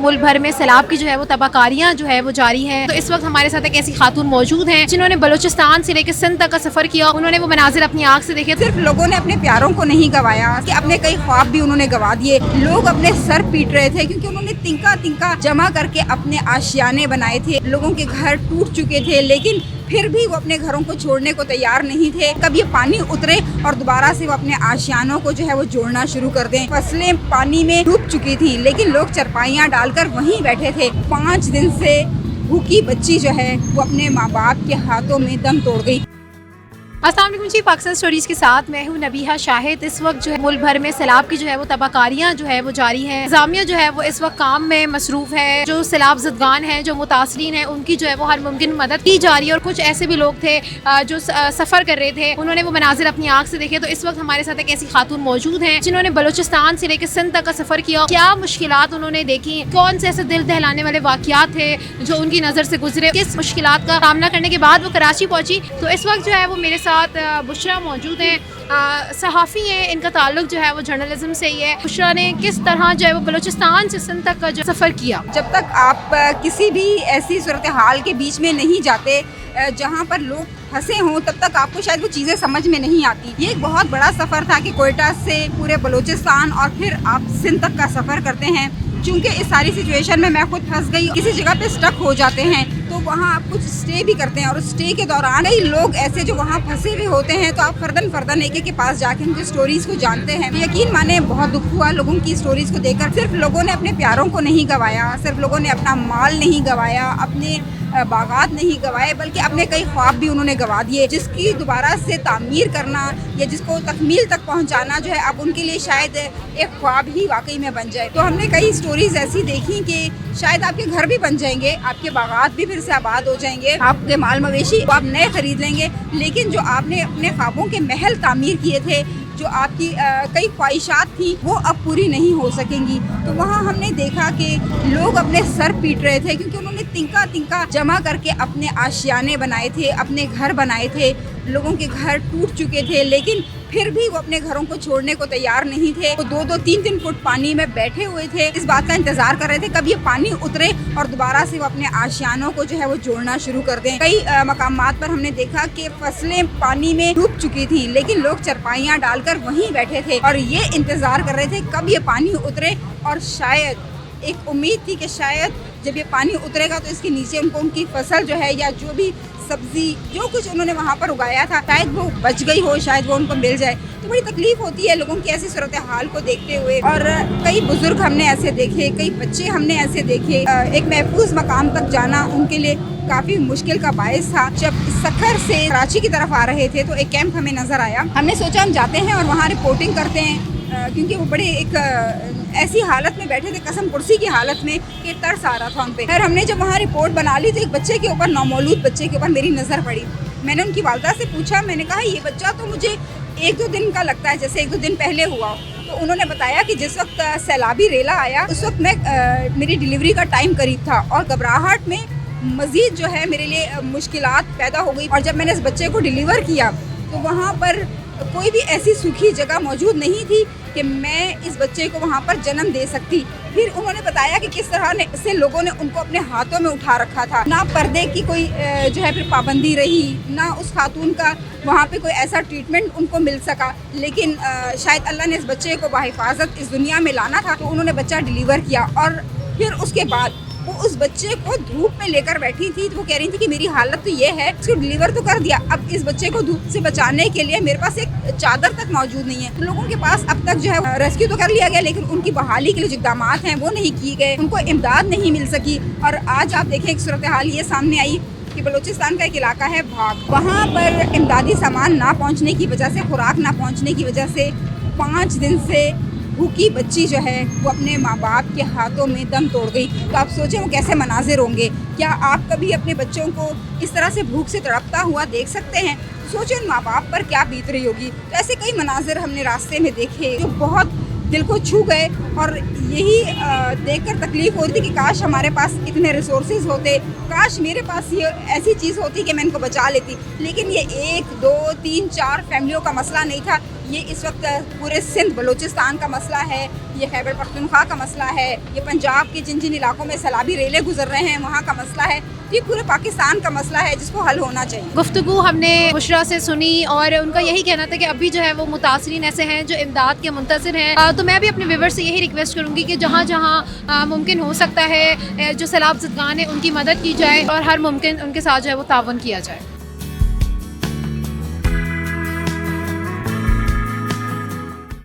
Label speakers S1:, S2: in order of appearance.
S1: मुल्क भर में सैलाब की जो है वो तबाहकारियाँ जो है वो जारी हैं। तो इस वक्त हमारे साथ एक ऐसी खातून मौजूद हैं जिन्होंने बलूचिस्तान से लेकर सिंध तक का सफ़र किया। उन्होंने वो मनाजिर अपनी आँख से देखे।
S2: सिर्फ लोगों ने अपने प्यारों को नहीं गवाया कि अपने कई ख्वाब भी उन्होंने गवा दिए। लोग अपने सर पीट रहे थे क्योंकि उन्होंने तिनका तिनका जमा करके अपने आशियाने बनाए थे। लोगों के घर टूट चुके थे लेकिन फिर भी वो अपने घरों को छोड़ने को तैयार नहीं थे। कब ये पानी उतरे और दोबारा से वो अपने आशियानों को जो है वो जोड़ना शुरू कर दें। फसलें पानी में डूब चुकी थी लेकिन लोग चरपाइयाँ डालकर वहीं बैठे थे। 5 दिन से भूखी बच्ची जो है वो अपने माँ बाप के हाथों में दम तोड़ गई।
S1: अस्सलाम वालेकुम जी, पाकिस्तान स्टोरीज़ के साथ मैं हूँ नबीहा शाहिद। इस वक्त जो है मुल्क भर में सैलाब की जो है वो तबाहकारियाँ जो है वो जारी हैं। इंतज़ामिया जो है वो इस वक्त काम में मसरूफ़ है। जो सैलाब ज़दगान हैं, जो मुतासरीन हैं, उनकी जो है वो हर मुमकिन मदद की जा रही है। और कुछ ऐसे भी लोग थे जो सफ़र कर रहे थे, उन्होंने वो मनाजिर अपनी आँख से देखे। तो इस वक्त हमारे साथ एक ऐसी खातून मौजूद हैं जिन्होंने बलूचिस्तान से लेकर सिंध तक का सफ़र किया। क्या मुश्किलात उन्होंने देखी, कौन से ऐसे दिल दहलाने वाले वाक़यात थे जो उनकी नज़र से गुजरे, किस मुश्किलात का सामना करने के बाद वो कराची पहुँची। तो इस वक्त जो है वो मेरे साथ बुशरा मौजूद हैं, सहाफ़ी हैं। इनका ताल्लुक जो है वो जर्नलिज्म से ही है। बुशरा ने किस तरह जो है वो बलूचिस्तान से सिंध तक का जो सफ़र किया।
S2: जब तक आप किसी भी ऐसी सूरत हाल के बीच में नहीं जाते जहाँ पर लोग फंसे हों, तब तक आपको शायद वो चीज़ें समझ में नहीं आती। ये एक बहुत बड़ा सफ़र था कि कोयटा से पूरे बलूचिस्तान और फिर आप सिंध तक का सफ़र करते हैं। चूँकि इस सारी सिचुएशन में मैं खुद फंस गई, किसी जगह पे स्टक हो जाते हैं तो वहाँ आप कुछ स्टे भी करते हैं और उस स्टे के दौरान कई लोग ऐसे जो वहाँ फंसे हुए होते हैं तो आप फर्दन एक के पास जाके उनकी स्टोरीज़ को जानते हैं। यकीन माने बहुत दुख हुआ लोगों की स्टोरीज़ को देखकर। सिर्फ लोगों ने अपने प्यारों को नहीं गवाया, सिर्फ लोगों ने अपना माल नहीं गवाया, अपने बागात नहीं गवाए, बल्कि अपने कई ख्वाब भी उन्होंने गवा दिए जिसकी दोबारा से तामीर करना या जिसको तकमील तक पहुंचाना जो है अब उनके लिए शायद एक ख्वाब ही वाकई में बन जाए। तो हमने कई स्टोरीज़ ऐसी देखी कि शायद आपके घर भी बन जाएंगे, आपके बागात भी फिर से आबाद हो जाएंगे, आपके माल मवेशी आप नए खरीद लेंगे, लेकिन जो आपने अपने ख्वाबों के महल तामीर किए थे, जो आपकी कई ख्वाहिशात थी, वो अब पूरी नहीं हो सकेंगी। तो वहाँ हमने देखा कि लोग अपने सर पीट रहे थे क्योंकि उन्होंने तिनका तिनका जमा करके अपने आशियाने बनाए थे, अपने घर बनाए थे। लोगों के घर टूट चुके थे लेकिन फिर भी वो अपने घरों को छोड़ने को तैयार नहीं थे। वो 2-2, 3-3 फुट पानी में बैठे हुए थे, इस बात का इंतजार कर रहे थे कब ये पानी उतरे और दोबारा से वो अपने आशियानों को जो है वो जोड़ना शुरू कर दें। कई मकामात पर हमने देखा कि फसलें पानी में डूब चुकी थी लेकिन लोग चरपाइयाँ डालकर वहीं बैठे थे और ये इंतजार कर रहे थे कब ये पानी उतरे। और शायद एक उम्मीद थी कि शायद जब ये पानी उतरेगा तो इसके नीचे उनको उनकी फसल जो है या जो भी सब्जी जो कुछ उन्होंने वहाँ पर उगाया था शायद वो बच गई हो, शायद वो उनको मिल जाए। तो बड़ी तकलीफ होती है लोगों की ऐसी सूरत हाल को देखते हुए। और कई बुजुर्ग हमने ऐसे देखे, कई बच्चे हमने ऐसे देखे। एक महफूज मकाम तक जाना उनके लिए काफ़ी मुश्किल का बायस था। जब सखर से कराची की तरफ आ रहे थे तो एक कैंप हमें नज़र आया। हमने सोचा हम जाते हैं और वहाँ रिपोर्टिंग करते हैं क्योंकि वो बड़े एक ऐसी हालत में बैठे थे, कसम कुर्सी की हालत में, कि तरस आ रहा था उन पे। फिर हमने जब वहाँ रिपोर्ट बना ली तो एक बच्चे के ऊपर, नौमौलूद बच्चे के ऊपर मेरी नज़र पड़ी। मैंने उनकी वालदा से पूछा, मैंने कहा ये बच्चा तो मुझे 1-2 दिन का लगता है, जैसे 1-2 दिन पहले हुआ। तो उन्होंने बताया कि जिस वक्त सैलाबी रेला आया उस वक्त मैं मेरी डिलीवरी का टाइम करीब था और घबराहट में मज़ीद जो है मेरे लिए मुश्किलात पैदा हो गई। और जब मैंने इस बच्चे को डिलीवर किया तो वहाँ पर कोई भी ऐसी सूखी जगह मौजूद नहीं थी कि मैं इस बच्चे को वहाँ पर जन्म दे सकती। फिर उन्होंने बताया कि किस तरह से लोगों ने उनको अपने हाथों में उठा रखा था। ना पर्दे की कोई जो है फिर पाबंदी रही, ना उस खातून का वहाँ पे कोई ऐसा ट्रीटमेंट उनको मिल सका। लेकिन शायद अल्लाह ने इस बच्चे को बाहिफाजत इस दुनिया में लाना था तो उन्होंने बच्चा डिलीवर किया। और फिर उसके बाद वो उस बच्चे को धूप में लेकर बैठी थी तो वो कह रही थी कि मेरी हालत तो ये है, इसको डिलीवर तो कर दिया, अब इस बच्चे को धूप से बचाने के लिए मेरे पास एक चादर तक मौजूद नहीं है। तो लोगों के पास अब तक जो है रेस्क्यू तो कर लिया गया लेकिन उनकी बहाली के लिए जो इक़दाम हैं वो नहीं किए गए, उनको इमदाद नहीं मिल सकी। और आज आप देखें एक सूरत हाल ये सामने आई कि बलूचिस्तान का एक इलाका है भाग, वहाँ पर इमदादी सामान ना पहुँचने की वजह से, खुराक ना पहुँचने की वजह से 5 दिन से भूखी बच्ची जो है वो अपने माँ बाप के हाथों में दम तोड़ गई। तो आप सोचें वो कैसे मनाजिर होंगे। क्या आप कभी अपने बच्चों को इस तरह से भूख से तड़पता हुआ देख सकते हैं? सोचें उन माँ बाप पर क्या बीत रही होगी। तो ऐसे कई मनाजिर हमने रास्ते में देखे जो बहुत दिल को छू गए और यही देखकर तकलीफ़ होती थी कि काश हमारे पास इतने रिसोर्सेज होते, काश मेरे पास ये ऐसी चीज़ होती कि मैं इनको बचा लेती। लेकिन ये 1, 2, 3, 4 फैमिलियों का मसला नहीं था, ये इस वक्त पूरे सिंध बलूचिस्तान का मसला है। یہ خیبر پختونخوا کا مسئلہ ہے، یہ پنجاب کے جن جن علاقوں میں سیلابی ریلیں گزر رہے ہیں وہاں کا مسئلہ ہے، یہ پورے پاکستان کا مسئلہ ہے جس کو حل ہونا چاہیے۔
S1: گفتگو ہم نے بشریٰ سے سنی اور ان کا یہی کہنا تھا کہ ابھی جو ہے وہ متاثرین ایسے ہیں جو امداد کے منتظر ہیں، تو میں بھی اپنے ویور سے یہی ریکویسٹ کروں گی کہ جہاں جہاں ممکن ہو سکتا ہے جو سیلاب زدگان ہیں ان کی مدد کی جائے اور ہر ممکن ان کے ساتھ جو ہے وہ تعاون کیا جائے۔